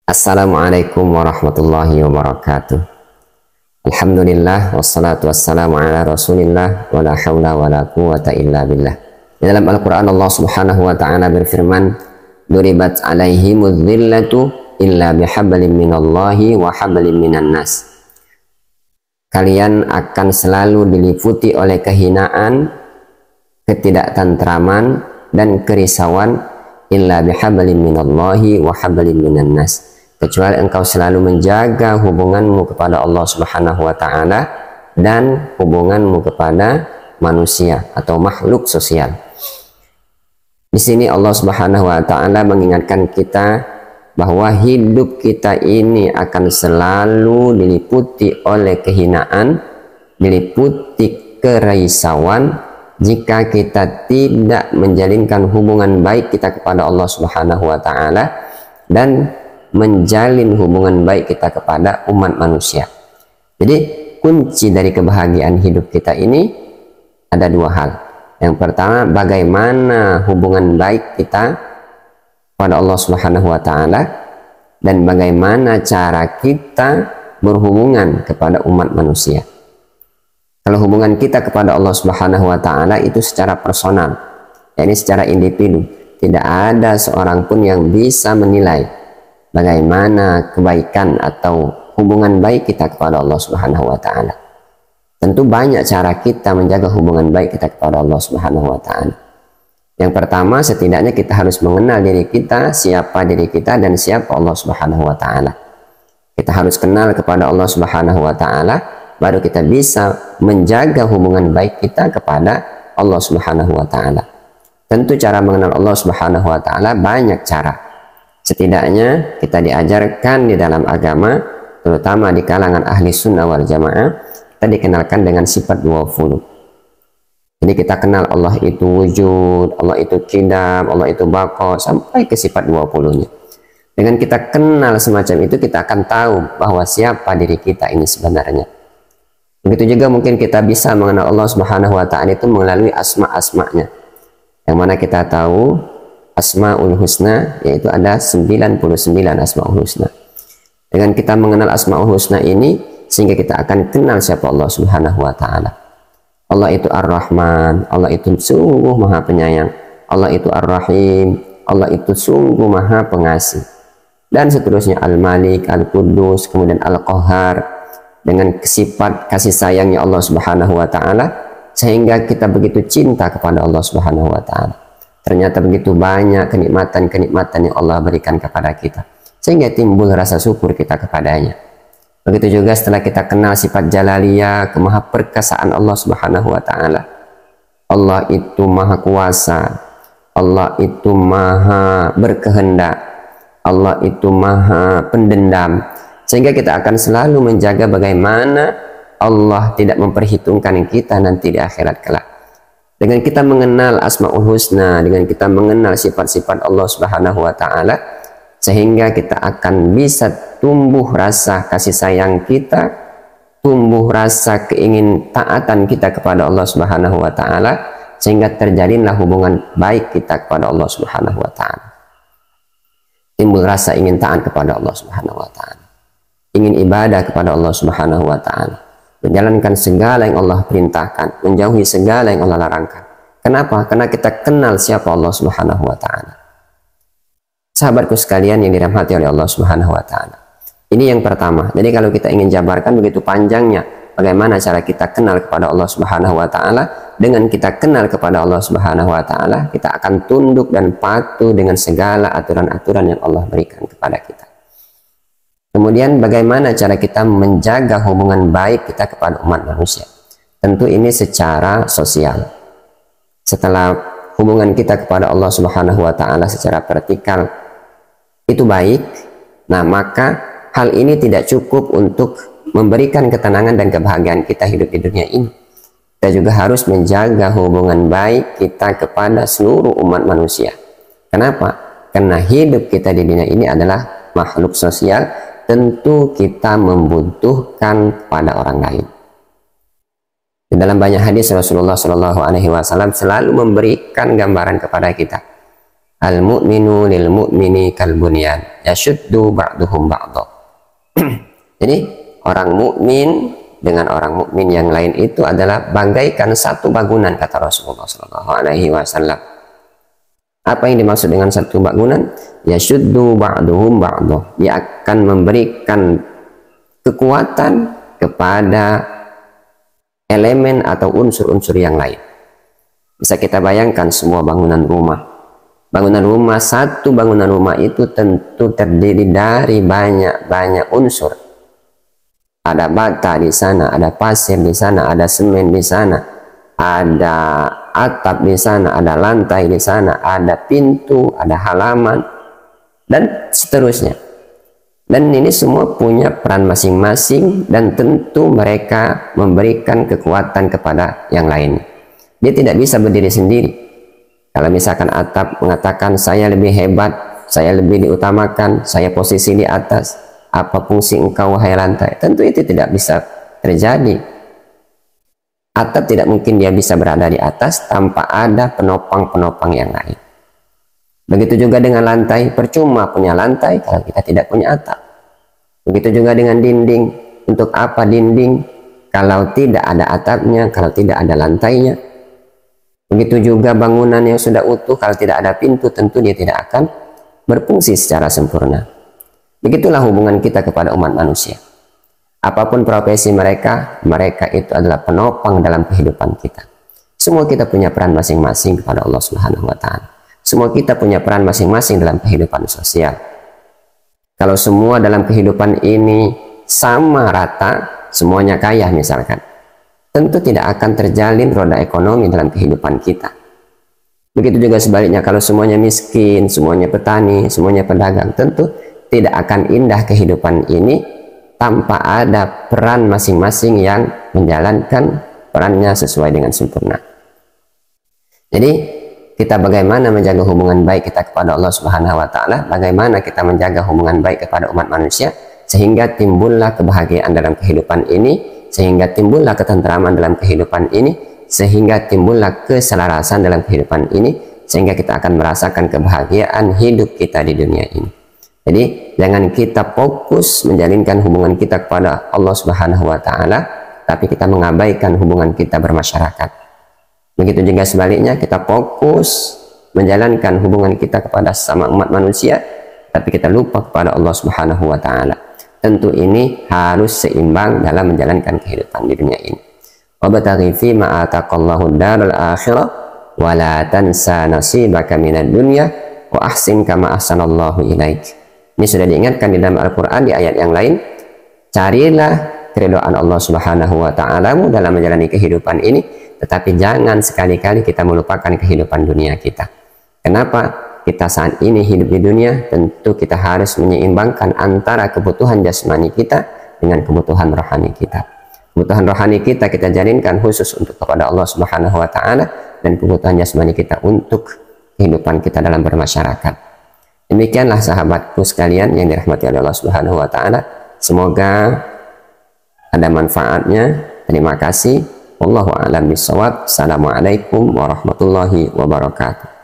Assalamualaikum warahmatullahi wabarakatuh. Alhamdulillah wassalatu wassalamu ala rasulillah wa la hawla wa la quwata illa billah. Di dalam Al-Quran Allah subhanahu wa ta'ala berfirman, duribat alaihimudz dhillatu illa bihablin minallahi wa hablin minan nas. Kalian akan selalu diliputi oleh kehinaan, ketidaktentraman dan kerisauan illa bihablin minallahi wa hablin minan nas, kecuali engkau selalu menjaga hubunganmu kepada Allah Subhanahu wa ta'ala dan hubunganmu kepada manusia atau makhluk sosial. Di sini Allah Subhanahu wa ta'ala mengingatkan kita bahwa hidup kita ini akan selalu diliputi oleh kehinaan, diliputi kerisauan jika kita tidak menjalinkan hubungan baik kita kepada Allah Subhanahu wa ta'ala dan menjalin hubungan baik kita kepada umat manusia. Jadi kunci dari kebahagiaan hidup kita ini ada dua hal. Yang pertama, bagaimana hubungan baik kita kepada Allah Subhanahu wa ta'ala dan bagaimana cara kita berhubungan kepada umat manusia. Kalau hubungan kita kepada Allah Subhanahu wa ta'ala itu secara personal, yakni secara individu, tidak ada seorang pun yang bisa menilai bagaimana kebaikan atau hubungan baik kita kepada Allah Subhanahu wa ta'ala. Tentu banyak cara kita menjaga hubungan baik kita kepada Allah Subhanahu wa ta'ala. Yang pertama, setidaknya kita harus mengenal diri kita, siapa diri kita dan siapa Allah Subhanahu wa ta'ala. Kita harus kenal kepada Allah Subhanahu wa ta'ala, baru kita bisa menjaga hubungan baik kita kepada Allah Subhanahu wa ta'ala. Tentu cara mengenal Allah Subhanahu wa ta'ala banyak cara. Setidaknya kita diajarkan di dalam agama, terutama di kalangan ahli sunnah wal jamaah, kita dikenalkan dengan sifat 20. Jadi kita kenal Allah itu wujud, Allah itu qidam, Allah itu baqa, sampai ke sifat 20-nya. Dengan kita kenal semacam itu, kita akan tahu bahwa siapa diri kita ini sebenarnya. Begitu juga mungkin kita bisa mengenal Allah Subhanahu wa ta'ala itu melalui asma-asma'nya. Yang mana kita tahu Asma'ul Husna, yaitu ada 99 Asma'ul Husna. Dengan kita mengenal Asma'ul Husna ini, sehingga kita akan kenal siapa Allah Subhanahu wa ta'ala. Allah itu Ar-Rahman, Allah itu sungguh maha penyayang, Allah itu Ar-Rahim, Allah itu sungguh maha pengasih. Dan seterusnya Al-Malik, Al-Quddus, kemudian Al-Qahhar, dengan sifat kasih sayangnya Allah Subhanahu wa ta'ala, sehingga kita begitu cinta kepada Allah Subhanahu wa ta'ala. Ternyata begitu banyak kenikmatan-kenikmatan yang Allah berikan kepada kita, sehingga timbul rasa syukur kita kepadanya. Begitu juga setelah kita kenal sifat jalaliyah, kemahaperkasaan Allah Subhanahu wa ta'ala. Allah itu maha kuasa, Allah itu maha berkehendak, Allah itu maha pendendam, sehingga kita akan selalu menjaga bagaimana Allah tidak memperhitungkan kita nanti di akhirat kelak. Dengan kita mengenal Asma'ul Husna, dengan kita mengenal sifat-sifat Allah Subhanahu wa ta'ala, sehingga kita akan bisa tumbuh rasa kasih sayang kita, tumbuh rasa keingin taatan kita kepada Allah Subhanahu wa ta'ala, sehingga terjalinlah hubungan baik kita kepada Allah Subhanahu wa ta'ala. Timbul rasa ingin taat kepada Allah Subhanahu wa ta'ala, ingin ibadah kepada Allah Subhanahu wa ta'ala, menjalankan segala yang Allah perintahkan, menjauhi segala yang Allah larangkan. Kenapa? Karena kita kenal siapa Allah Subhanahu wa ta'ala. Sahabatku sekalian yang dirahmati oleh Allah Subhanahu wa ta'ala, ini yang pertama. Jadi kalau kita ingin jabarkan begitu panjangnya bagaimana cara kita kenal kepada Allah Subhanahu wa ta'ala, dengan kita kenal kepada Allah Subhanahu wa ta'ala, kita akan tunduk dan patuh dengan segala aturan-aturan yang Allah berikan kepada kita. Kemudian bagaimana cara kita menjaga hubungan baik kita kepada umat manusia? Tentu ini secara sosial. Setelah hubungan kita kepada Allah Subhanahu wa ta'ala secara vertikal itu baik, nah maka hal ini tidak cukup untuk memberikan ketenangan dan kebahagiaan kita hidup di dunia ini. Kita juga harus menjaga hubungan baik kita kepada seluruh umat manusia. Kenapa? Karena hidup kita di dunia ini adalah makhluk sosial, tentu kita membutuhkan pada orang lain. Di dalam banyak hadis Rasulullah Shallallahu Alaihi Wasallam selalu memberikan gambaran kepada kita Al-mu'minu lil mu'mini kal bunyan yashuddu ba'duhum ba'dha. Jadi orang mukmin dengan orang mukmin yang lain itu adalah bagaikan satu bangunan, kata Rasulullah Shallallahu Alaihi Wasallam. Apa yang dimaksud dengan satu bangunan? Yashuddu ba'duhum ba'dha. Dia akan memberikan kekuatan kepada elemen atau unsur-unsur yang lain. Bisa kita bayangkan semua bangunan rumah. Bangunan rumah, satu bangunan rumah itu tentu terdiri dari banyak unsur. Ada bata di sana, ada pasir di sana, ada semen di sana, ada atap di sana, ada lantai di sana, ada pintu, ada halaman, dan seterusnya. Dan ini semua punya peran masing-masing dan tentu mereka memberikan kekuatan kepada yang lain. Dia tidak bisa berdiri sendiri. Kalau misalkan atap mengatakan saya lebih hebat, saya lebih diutamakan, saya posisi di atas, apa fungsi engkau wahai lantai? Tentu itu tidak bisa terjadi. Atap tidak mungkin dia bisa berada di atas tanpa ada penopang-penopang yang lain. Begitu juga dengan lantai, percuma punya lantai kalau kita tidak punya atap. Begitu juga dengan dinding, untuk apa dinding kalau tidak ada atapnya, kalau tidak ada lantainya. Begitu juga bangunan yang sudah utuh, kalau tidak ada pintu tentu dia tidak akan berfungsi secara sempurna. Begitulah hubungan kita kepada umat manusia. Apapun profesi mereka, mereka itu adalah penopang dalam kehidupan kita. Semua kita punya peran masing-masing kepada Allah Subhanahu wa Ta'ala. Semua kita punya peran masing-masing dalam kehidupan sosial. Kalau semua dalam kehidupan ini sama rata, semuanya kaya misalkan, tentu tidak akan terjalin roda ekonomi dalam kehidupan kita. Begitu juga sebaliknya, kalau semuanya miskin, semuanya petani, semuanya pedagang, tentu tidak akan indah kehidupan ini tanpa ada peran masing-masing yang menjalankan perannya sesuai dengan sempurna. Jadi kita bagaimana menjaga hubungan baik kita kepada Allah Subhanahu wa Ta'ala, bagaimana kita menjaga hubungan baik kepada umat manusia sehingga timbullah kebahagiaan dalam kehidupan ini, sehingga timbullah ketentraman dalam kehidupan ini, sehingga timbullah keselarasan dalam kehidupan ini, sehingga kita akan merasakan kebahagiaan hidup kita di dunia ini. Jadi jangan kita fokus menjalinkan hubungan kita kepada Allah Subhanahu wa Ta'ala, tapi kita mengabaikan hubungan kita bermasyarakat. Begitu juga sebaliknya, kita fokus menjalankan hubungan kita kepada sesama umat manusia, tapi kita lupa kepada Allah Subhanahu wa Ta'ala. Tentu ini harus seimbang dalam menjalankan kehidupan di dunia ini. Wabtaghi fi ma ataqallahu darul akhirah wa la tansa nasibaka minad dunya wa ahsin kama ahsanallahu ilaik. Ini sudah diingatkan di dalam Al-Quran di ayat yang lain. Carilah keridhaan Allah Subhanahu wa Ta'ala dalam menjalani kehidupan ini, tetapi jangan sekali-kali kita melupakan kehidupan dunia kita. Kenapa? Kita saat ini hidup di dunia, tentu kita harus menyeimbangkan antara kebutuhan jasmani kita dengan kebutuhan rohani kita. Kebutuhan rohani kita jalinkan khusus untuk kepada Allah Subhanahu wa Ta'ala, dan kebutuhan jasmani kita untuk kehidupan kita dalam bermasyarakat. Demikianlah sahabatku sekalian yang dirahmati oleh Allah Subhanahu wa Ta'ala. Semoga ada manfaatnya. Terima kasih. Wallahu a'lam bishawab. Assalamualaikum warahmatullahi wabarakatuh.